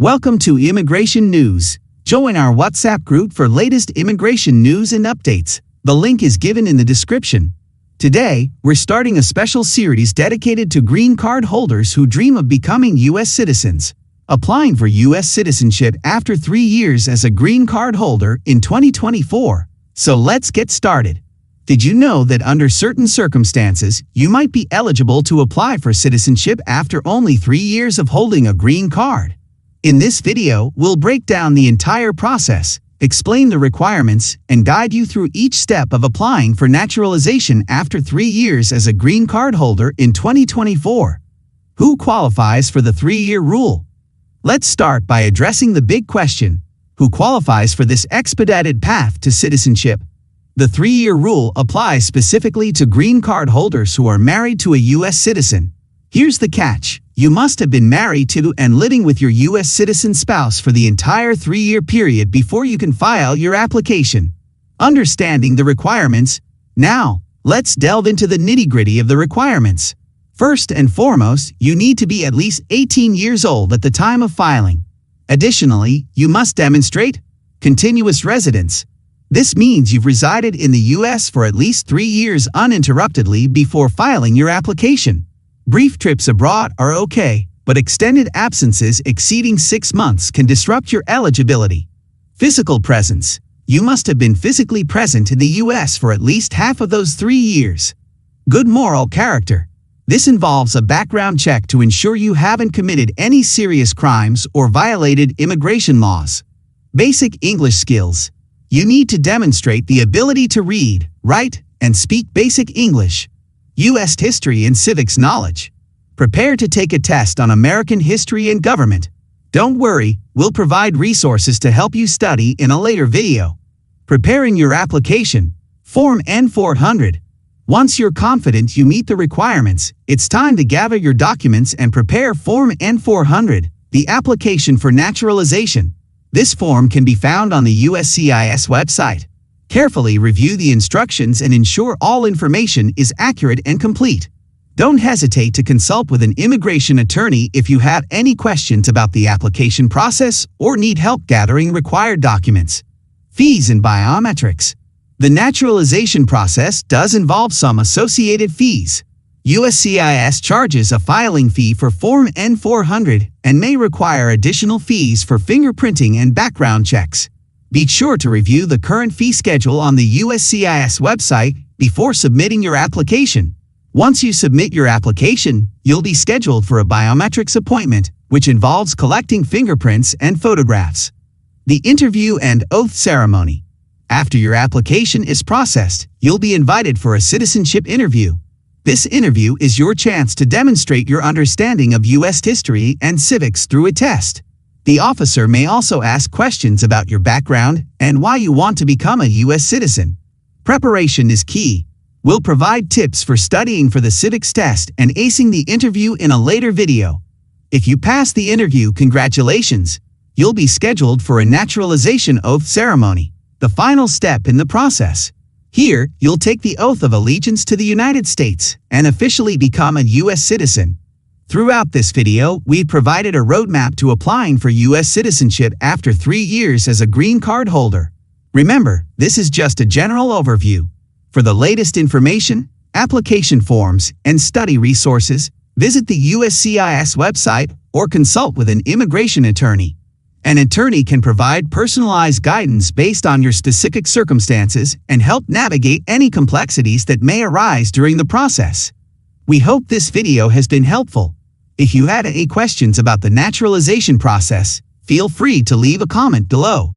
Welcome to Immigration News. Join our WhatsApp group for latest immigration news and updates. The link is given in the description. Today, we're starting a special series dedicated to green card holders who dream of becoming U.S. citizens. Applying for U.S. citizenship after 3 years as a green card holder in 2024. So let's get started. Did you know that under certain circumstances, you might be eligible to apply for citizenship after only 3 years of holding a green card? In this video, we'll break down the entire process, explain the requirements, and guide you through each step of applying for naturalization after 3 years as a green card holder in 2024. Who qualifies for the 3-year rule? Let's start by addressing the big question: who qualifies for this expedited path to citizenship? The 3-year rule applies specifically to green card holders who are married to a U.S. citizen. Here's the catch: you must have been married to and living with your U.S. citizen spouse for the entire 3-year period before you can file your application. Understanding the requirements. Now, let's delve into the nitty-gritty of the requirements. First and foremost, you need to be at least 18 years old at the time of filing. Additionally, you must demonstrate continuous residence. This means you've resided in the U.S. for at least 3 years uninterruptedly before filing your application. Brief trips abroad are okay, but extended absences exceeding 6 months can disrupt your eligibility. Physical presence. You must have been physically present in the U.S. for at least half of those 3 years. Good moral character. This involves a background check to ensure you haven't committed any serious crimes or violated immigration laws. Basic English skills. You need to demonstrate the ability to read, write, and speak basic English. U.S. history and civics knowledge. Prepare to take a test on American history and government. Don't worry, we'll provide resources to help you study in a later video. Preparing your application. Form N-400. Once you're confident you meet the requirements, it's time to gather your documents and prepare Form N-400, the application for naturalization. This form can be found on the USCIS website. Carefully review the instructions and ensure all information is accurate and complete. Don't hesitate to consult with an immigration attorney if you have any questions about the application process or need help gathering required documents. Fees and biometrics. The naturalization process does involve some associated fees. USCIS charges a filing fee for Form N-400 and may require additional fees for fingerprinting and background checks. Be sure to review the current fee schedule on the USCIS website before submitting your application. Once you submit your application, you'll be scheduled for a biometrics appointment, which involves collecting fingerprints and photographs. The interview and oath ceremony. After your application is processed, you'll be invited for a citizenship interview. This interview is your chance to demonstrate your understanding of U.S. history and civics through a test. The officer may also ask questions about your background and why you want to become a U.S. citizen. Preparation is key. We'll provide tips for studying for the civics test and acing the interview in a later video. If you pass the interview, congratulations! You'll be scheduled for a naturalization oath ceremony, the final step in the process. Here, you'll take the oath of allegiance to the United States and officially become a U.S. citizen. Throughout this video, we provided a roadmap to applying for U.S. citizenship after 3 years as a green card holder. Remember, this is just a general overview. For the latest information, application forms, and study resources, visit the USCIS website or consult with an immigration attorney. An attorney can provide personalized guidance based on your specific circumstances and help navigate any complexities that may arise during the process. We hope this video has been helpful. If you had any questions about the naturalization process, feel free to leave a comment below.